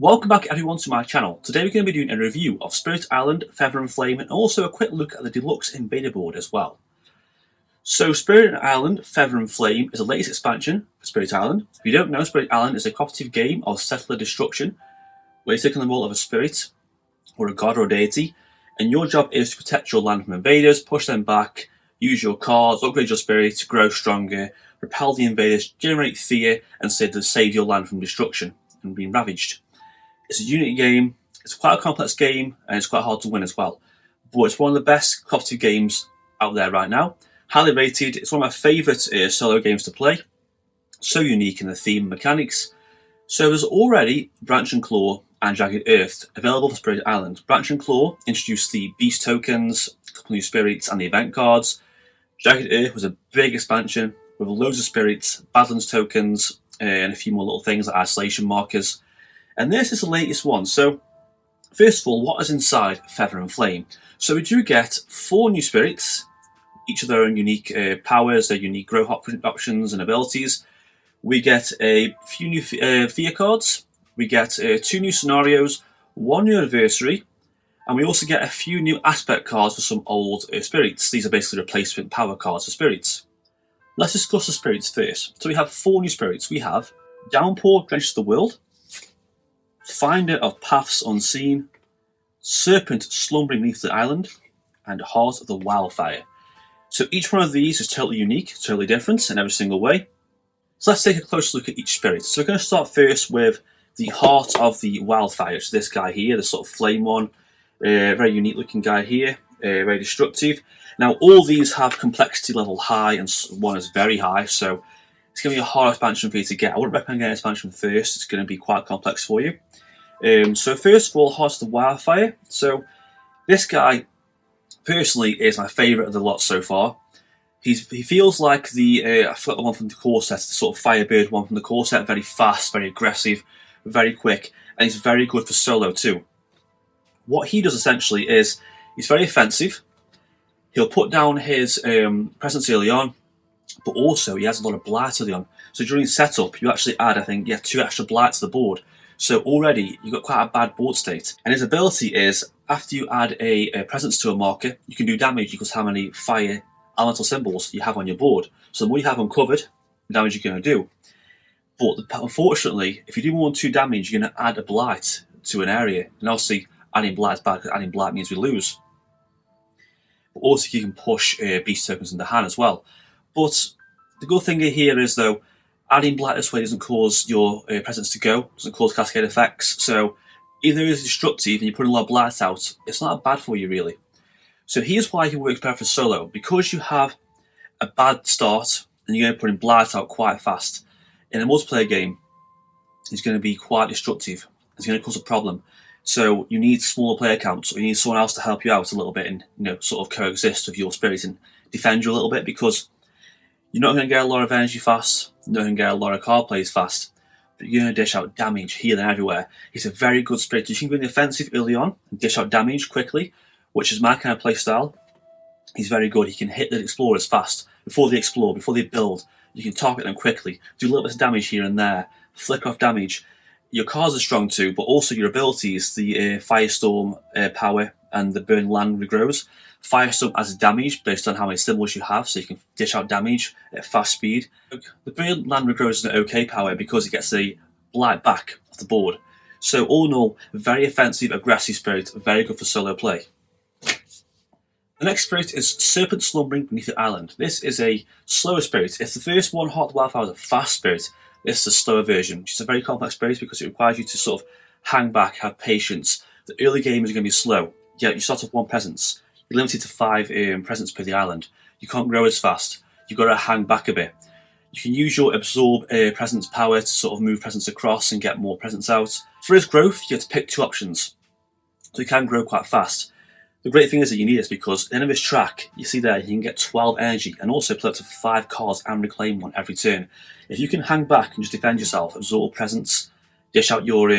Welcome back everyone to my channel. Today we're going to be doing a review of Spirit Island, Feather and Flame, and also a quick look at the Deluxe Invader board as well. So Spirit Island, Feather and Flame is the latest expansion for Spirit Island. If you don't know, Spirit Island is a cooperative game of settler destruction, where you take on the role of a spirit, or a god or a deity, and your job is to protect your land from invaders, push them back, use your cards, upgrade your spirit to grow stronger, repel the invaders, generate fear, and save your land from destruction and being ravaged. It's a unity game, it's quite a complex game, and it's quite hard to win as well. But it's one of the best cooperative games out there right now. Highly rated, it's one of my favourite solo games to play. So unique in the theme and mechanics. So there's already Branch and Claw and Jagged Earth available for Spirit Island. Branch and Claw introduced the beast tokens, a couple new spirits, and the event cards. Jagged Earth was a big expansion with loads of spirits, Badlands tokens, and a few more little things like isolation markers. And this is the latest one. So, first of all, what is inside Feather and Flame? So we do get 4 new spirits, each of their own unique powers, their unique growth options and abilities. We get a few new fear cards. We get 2 new scenarios, 1 new adversary, and we also get a few new aspect cards for some old spirits. These are basically replacement power cards for spirits. Let's discuss the spirits first. So we have 4 new spirits. We have Downpour Drenches the World, Finder of Paths Unseen, Serpent Slumbering Beneath the Island, and Heart of the Wildfire. So each one of these is totally unique, totally different in every single way. So let's take a closer look at each spirit. So we're going to start first with the Heart of the Wildfire. So this guy here, the sort of flame one, very unique looking guy here, very destructive. Now all these have complexity level high and one is very high, so it's going to be a hard expansion for you to get. I wouldn't recommend getting an expansion first, it's going to be quite complex for you. So first of all, Heart of the Wildfire. So this guy, personally, is my favourite of the lot so far. He feels like the, I forgot the one from the core set, the sort of Firebird one from the core set, very fast, very aggressive, very quick, and he's very good for solo too. What he does essentially is, he's very offensive, he'll put down his presence early on, but also he has a lot of blight early on. So during setup, you actually add, I think, 2 extra blight to the board. So already you've got quite a bad board state. And his ability is, after you add a presence to a marker, you can do damage equals how many fire elemental symbols you have on your board. So the more you have uncovered, the damage you're going to do. But unfortunately, if you do more than 2 damage, you're going to add a blight to an area. And obviously, adding blight is bad because adding blight means we lose. But also you can push beast tokens in the hand as well. But the good thing here is, though, adding blight this way doesn't cause your presence to go, doesn't cause cascade effects. So even though it's destructive and you're putting a lot of blight out, it's not bad for you really. So here's why he works better for solo. Because you have a bad start and you're going to put in blight out quite fast, in a multiplayer game, he's going to be quite destructive. It's going to cause a problem. So you need smaller player counts, or you need someone else to help you out a little bit and sort of coexist with your spirit and defend you a little bit, because you're not going to get a lot of energy fast, you're not going to get a lot of card plays fast, but you're going to dish out damage here and everywhere. He's a very good spirit. You can be in the offensive early on and dish out damage quickly, which is my kind of play style. He's very good. He can hit the explorers fast. Before they explore, before they build, you can target them quickly, do a little bit of damage here and there, flick off damage. Your cards are strong too, but also your abilities, the Firestorm power and the Burn Land regrows. Firestorm has damage based on how many symbols you have, so you can dish out damage at fast speed. The Burn Land regrows is an okay power because it gets the blight back off the board. So all in all, very offensive, aggressive spirit, very good for solo play. The next spirit is Serpent Slumbering Beneath the Island. This is a slower spirit. If the first one, Heart of the Wildfire, was a fast spirit, this is a slower version, which is a very complex spirit because it requires you to sort of hang back, have patience. The early game is going to be slow. Yeah, you start with 1 presence. You're limited to 5 presence per the island. You can't grow as fast. You've got to hang back a bit. You can use your absorb presence power to sort of move presence across and get more presence out. For his growth, you have to pick 2 options. So he can grow quite fast. The great thing is that you need this because at the end of his track, you see there, you can get 12 energy and also play up to 5 cards and reclaim 1 every turn. If you can hang back and just defend yourself, absorb presence, dish out your,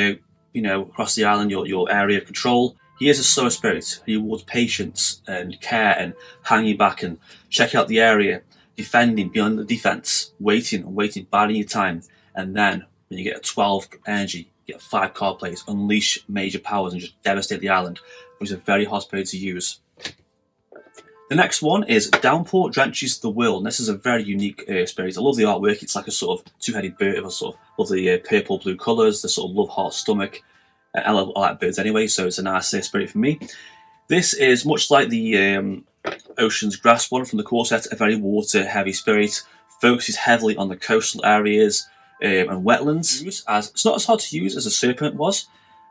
across the island, your area of control. He is a slower spirit. He awards patience and care and hanging back and checking out the area, defending beyond the defense, waiting, biding your time, and then when you get a 12 energy, you get 5 card plays, unleash major powers and just devastate the island, which is a very hard spirit to use. The next one is Downpour Drenches the World. And this is a very unique spirit. I love the artwork. It's like a sort of two-headed bird with a sort of lovely purple-blue colours, the sort of love heart stomach. I like birds anyway, so it's a nice spirit for me. This is much like the Ocean's Grass one from the core set, a very water-heavy spirit. Focuses heavily on the coastal areas and wetlands. As it's not as hard to use as a Serpent was.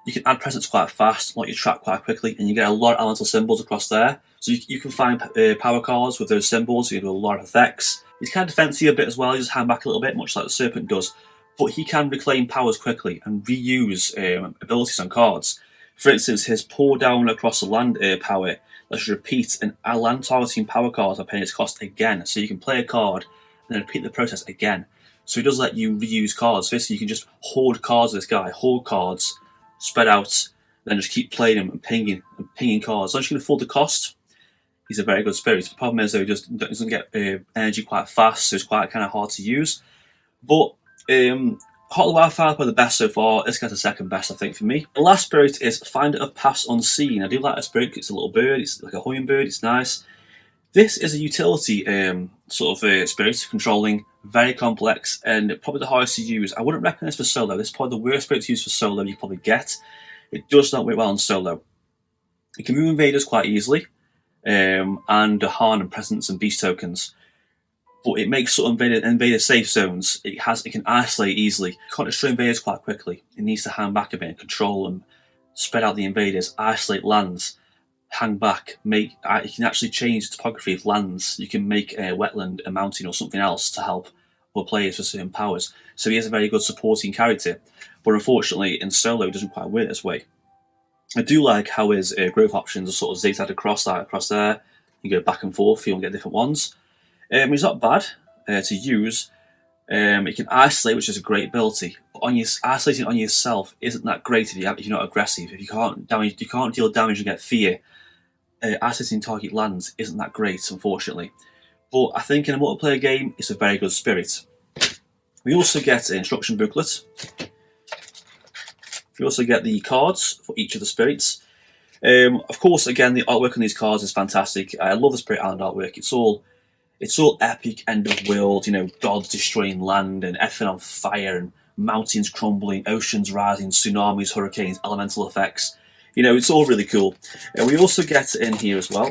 You can add presence quite fast, lock your trap quite quickly, and you get a lot of elemental symbols across there. So you can find power cards with those symbols, you can do a lot of effects. He's kind of defensive a bit as well, he just hang back a little bit, much like the Serpent does. But he can reclaim powers quickly and reuse abilities on cards. For instance, his Pour Down Across the Land power lets you repeat an land targeting power card by paying its cost again. So you can play a card and then repeat the process again. So he does let you reuse cards. Basically, you can just hoard cards with this guy, hoard cards, spread out, then just keep playing them and pinging cards. As long as you can afford the cost, he's a very good spirit. The problem is though, he just doesn't get energy quite fast, so it's quite kind of hard to use. But Hot the Wildfire are the best so far. This guy's the second best, I think, for me. The last spirit is Finder of Paths Unseen. I do like the spirit. It's a little bird. It's like a hummingbird. It's nice. This is a utility sort of spirit, controlling, very complex, and probably the hardest to use. I wouldn't recommend this for solo. This is probably the worst spirit to use for solo you probably get. It does not work well on solo. It can move invaders quite easily, and harm and presence and beast tokens. But it makes sort of invader safe zones. It can isolate easily. It can't destroy invaders quite quickly. It needs to hang back a bit, control them, spread out the invaders, isolate lands, hang back. You can actually change the topography of lands. You can make a wetland, a mountain, or something else to help other players for certain powers. So he has a very good supporting character. But unfortunately, in solo, it doesn't quite work this way. I do like how his growth options are sort of zigzagged across there. You go back and forth, you can get different ones. He's not bad to use. It can isolate, which is a great ability. But isolating on yourself isn't that great if you're not aggressive. If you can't deal damage and get fear. Isolating target lands isn't that great, unfortunately. But I think in a multiplayer game, it's a very good spirit. We also get an instruction booklet. We also get the cards for each of the spirits. Of course, again, the artwork on these cards is fantastic. I love the Spirit Island artwork. It's all epic, end of world, gods destroying land and everything on fire and mountains crumbling, oceans rising, tsunamis, hurricanes, elemental effects. It's all really cool. We also get in here as well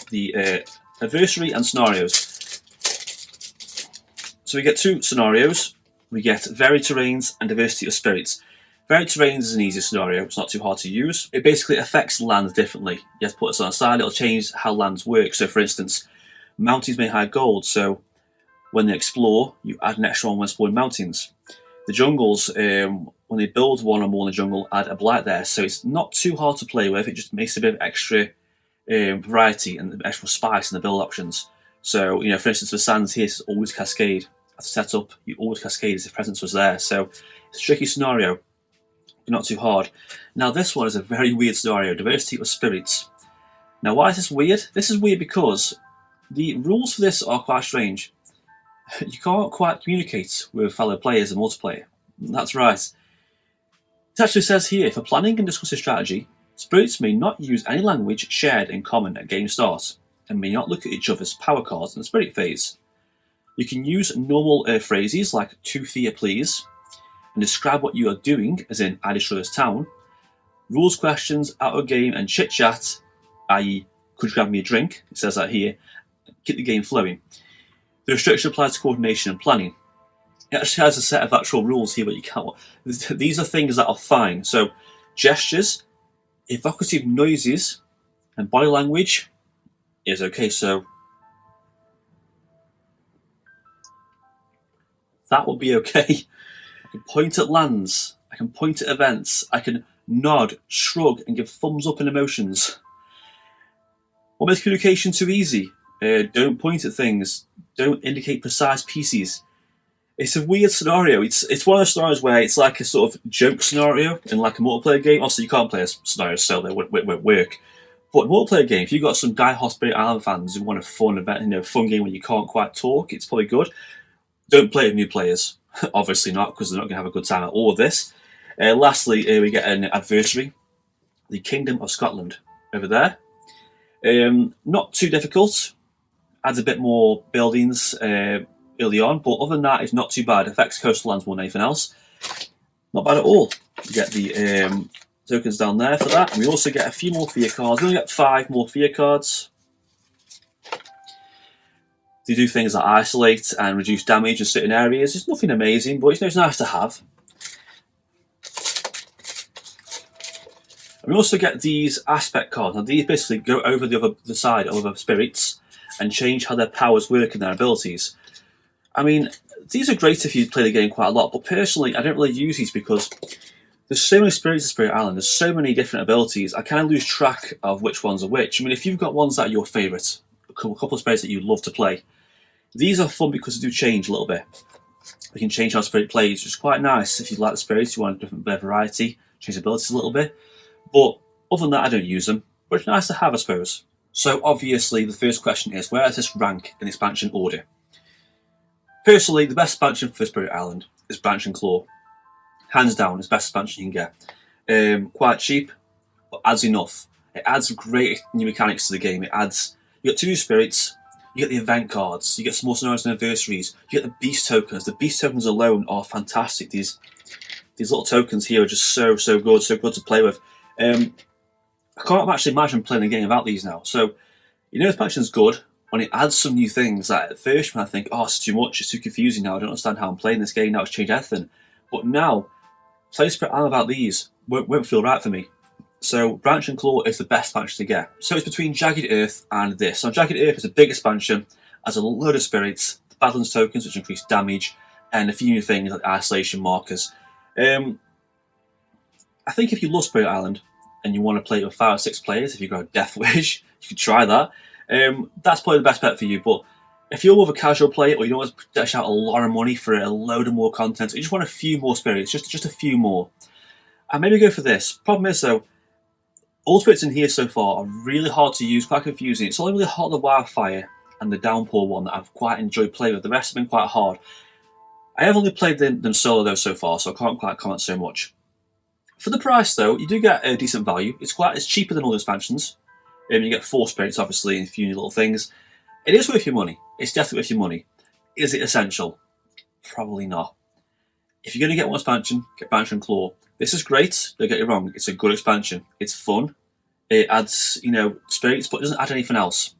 the adversary and scenarios. So we get 2 scenarios. We get varied terrains and diversity of spirits. Varied terrains is an easy scenario. It's not too hard to use. It basically affects lands differently. You have to put this on a side. It'll change how lands work. So, for instance, mountains may hide gold. So, when they explore, you add an extra one when exploring mountains. The jungles, when they build one or more in the jungle, add a blight there. So it's not too hard to play with. It just makes a bit of extra variety and extra spice in the build options. So, for instance, the sands here is always cascade. At the setup, you always cascade as if presence was there. So it's a tricky scenario, but not too hard. Now this one is a very weird scenario, diversity of spirits. Now why is this weird? This is weird because the rules for this are quite strange. You can't quite communicate with fellow players in multiplayer. That's right. It actually says here, for planning and discussing strategy, spirits may not use any language shared in common at game start, and may not look at each other's power cards in the spirit phase. You can use normal phrases like "to fear please," and describe what you are doing, as in "I destroy this town." Rules questions, out of game, and chit chat, i.e., "could you grab me a drink?" It says that here. Keep the game flowing. The restriction applies to coordination and planning. It actually has a set of actual rules here, but you can't. These are things that are fine. So, gestures, evocative noises, and body language is okay. So, that will be okay. I can point at lands. I can point at events. I can nod, shrug, and give thumbs up and emotions. What makes communication too easy? Don't point at things. Don't indicate precise pieces. It's a weird scenario. It's one of those scenarios where it's like a sort of joke scenario in like a multiplayer game. Also, you can't play a scenario solo; it won't work. But a multiplayer game, if you've got some die-hard Spirit Island fans who want a fun event, fun game where you can't quite talk, it's probably good. Don't play with new players. Obviously not, because they're not going to have a good time at all with this. Lastly, we get an adversary, the Kingdom of Scotland, over there. Not too difficult. Adds a bit more buildings early on, but other than that, it's not too bad. Affects coastal lands more than anything else. Not bad at all. You get the tokens down there for that. And we also get a few more fear cards. We only get 5 more fear cards. They do things like isolate and reduce damage in certain areas. It's nothing amazing, but it's nice to have. And we also get these aspect cards. Now these basically go over the side of other spirits and change how their powers work and their abilities. I mean, these are great if you play the game quite a lot, but personally, I don't really use these because there's so many spirits in Spirit Island, there's so many different abilities, I kind of lose track of which ones are which. I mean, if you've got ones that are your favourite, a couple of spirits that you love to play, these are fun because they do change a little bit. You can change how spirit plays, which is quite nice. If you like the spirits, you want a different variety, change the abilities a little bit. But other than that, I don't use them, but it's nice to have, I suppose. So obviously, the first question is, where does this rank in expansion order? Personally, the best expansion for Spirit Island is Branch and Claw. Hands down, it's the best expansion you can get. Quite cheap, but adds enough. It adds great new mechanics to the game. You got 2 new spirits, you get the event cards, you get some more scenarios and adversaries, you get the beast tokens. The beast tokens alone are fantastic. These little tokens here are just so good to play with. I can't actually imagine playing a game without these now. So, you know, this expansion's good when it adds some new things. That at first, when I think, oh, it's too much, it's too confusing now, I don't understand how I'm playing this game now, it's changed everything. But now, playing Spirit Island without these won't feel right for me. So, Branch and Claw is the best expansion to get. So, it's between Jagged Earth and this. So, Jagged Earth is a big expansion, has a load of spirits, Badlands tokens, which increase damage, and a few new things like isolation markers. I think if you love Spirit Island, and you want to play with 5 or 6 players, if you've got a Death Wish, you could try that. That's probably the best bet for you. But if you're more of a casual player, or you don't want to dash out a lot of money for a load of more content, or you just want a few more spirits, just a few more, and maybe go for this. Problem is though, all spirits in here so far are really hard to use, quite confusing. It's only really hard the Wildfire and the Downpour one that I've quite enjoyed playing with. The rest have been quite hard. I have only played them solo though so far, so I can't quite comment so much. For the price though, you do get a decent value. It's cheaper than all the expansions. You get 4 spirits obviously and a few new little things. It is worth your money. It's definitely worth your money. Is it essential? Probably not. If you're going to get one expansion, get Branch and Claw. This is great, don't get me wrong, it's a good expansion. It's fun. It adds, spirits, but it doesn't add anything else.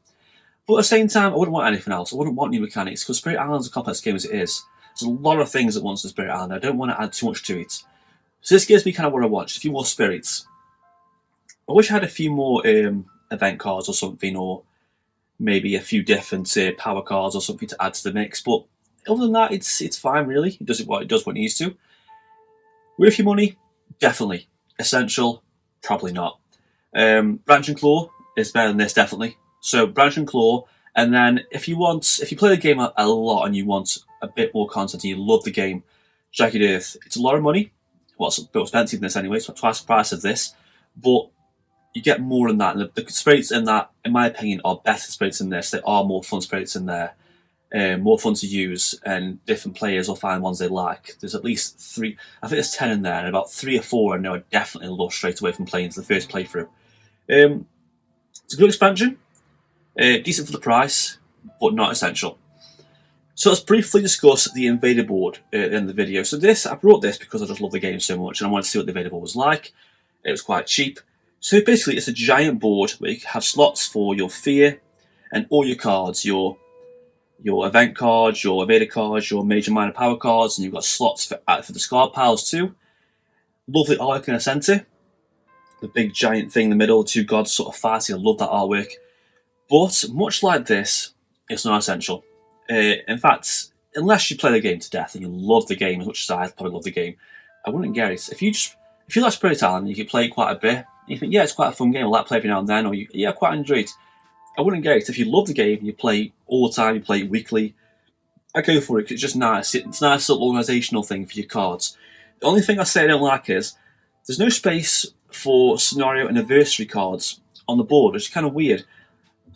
But at the same time, I wouldn't want anything else. I wouldn't want new mechanics, because Spirit Island's a complex game as it is. There's a lot of things at once in Spirit Island. I don't want to add too much to it. So this gives me kind of what I want, just a few more spirits. I wish I had a few more event cards or something, or maybe a few different power cards or something to add to the mix. But other than that, it's fine really. It does what it needs to. Worth your money? Definitely. Essential? Probably not. Branch and Claw is better than this, definitely. So Branch and Claw, and then if you play the game a lot and you want a bit more content and you love the game, Jagged Earth, it's a lot of money. Well, it's a bit expensive than this anyway, so twice the price of this, but you get more than that. And the spirits in that, in my opinion, are better spirits than this. There are more fun spirits in there, more fun to use, and different players will find ones they like. There's at least 3, I think there's 10 in there, and about 3 or 4 I know I definitely love straight away from playing to the first playthrough. It's a good expansion, decent for the price, but not essential. So let's briefly discuss the Invader Board at the end of the video. So I brought this because I just love the game so much and I wanted to see what the Invader Board was like. It was quite cheap. So basically it's a giant board where you have slots for your fear and all your cards, your event cards, your Invader cards, your major minor power cards, and you've got slots for the discard piles too. Lovely artwork in the centre. The big giant thing in the middle, 2 gods sort of fighting. I love that artwork. But much like this, it's not essential. In fact, unless you play the game to death and you love the game as much as I probably love the game, I wouldn't get it. If you like Spirit Island, you can play it quite a bit. And you think, yeah, it's quite a fun game. I like playing every now and then, or I quite enjoy it. I wouldn't get it. If you love the game, you play all the time, you play it weekly, I go for it because it's just nice. It's a nice little organisational thing for your cards. The only thing I say I don't like is there's no space for scenario and adversary cards on the board, which is kind of weird.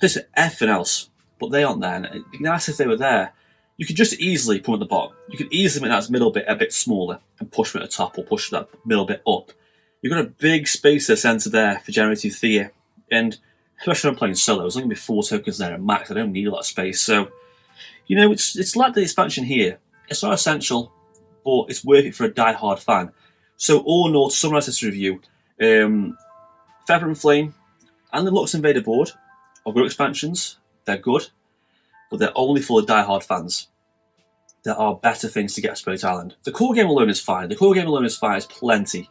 There's everything else, but they aren't there. And it'd be nice if they were there. You could just easily put them at the bottom. You could easily make that middle bit a bit smaller and push them at the top or push that middle bit up. You've got a big space at the centre there for generative Thea, and especially when I'm playing solo, there's only going to be 4 tokens there at max. I don't need a lot of space, so you know it's like the expansion here. It's not essential, but it's worth it for a die-hard fan. So all in all, to summarise this review, Feather and Flame and the Deluxe Invader board are good expansions. They're good, but they're only for the die-hard fans. There are better things to get at Spirit Island. The core game alone is fine. The core game alone is fine. It's plenty.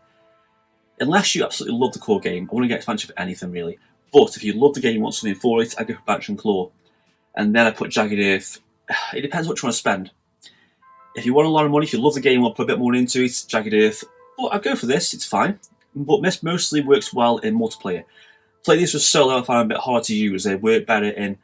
Unless you absolutely love the core game, I wouldn't get expansion for anything really. But if you love the game, you want something for it, I go for Banshee and Claw. And then I put Jagged Earth. It depends what you want to spend. If you want a lot of money, if you love the game, I'll put a bit more into it, Jagged Earth. But I'll go for this, it's fine. But this mostly works well in multiplayer. Play these with solo, I find them a bit hard to use. They work better in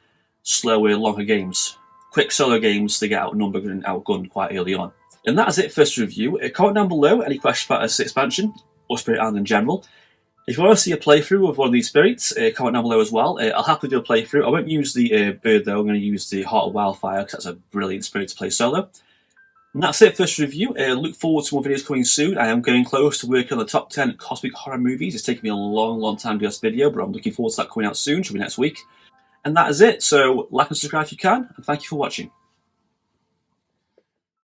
slower, longer games. Quick solo games, they get outnumbered and outgunned quite early on. And that is it for this review. Comment down below any questions about this expansion, or Spirit Island in general. If you want to see a playthrough of one of these spirits, comment down below as well. I'll happily do a playthrough. I won't use the bird though, I'm going to use the Heart of Wildfire because that's a brilliant spirit to play solo. And that's it for this review. Look forward to more videos coming soon. I am getting close to working on the top 10 cosmic horror movies. It's taken me a long time to do this video, but I'm looking forward to that coming out soon. Should be next week. And that is it. So like and subscribe if you can, and thank you for watching.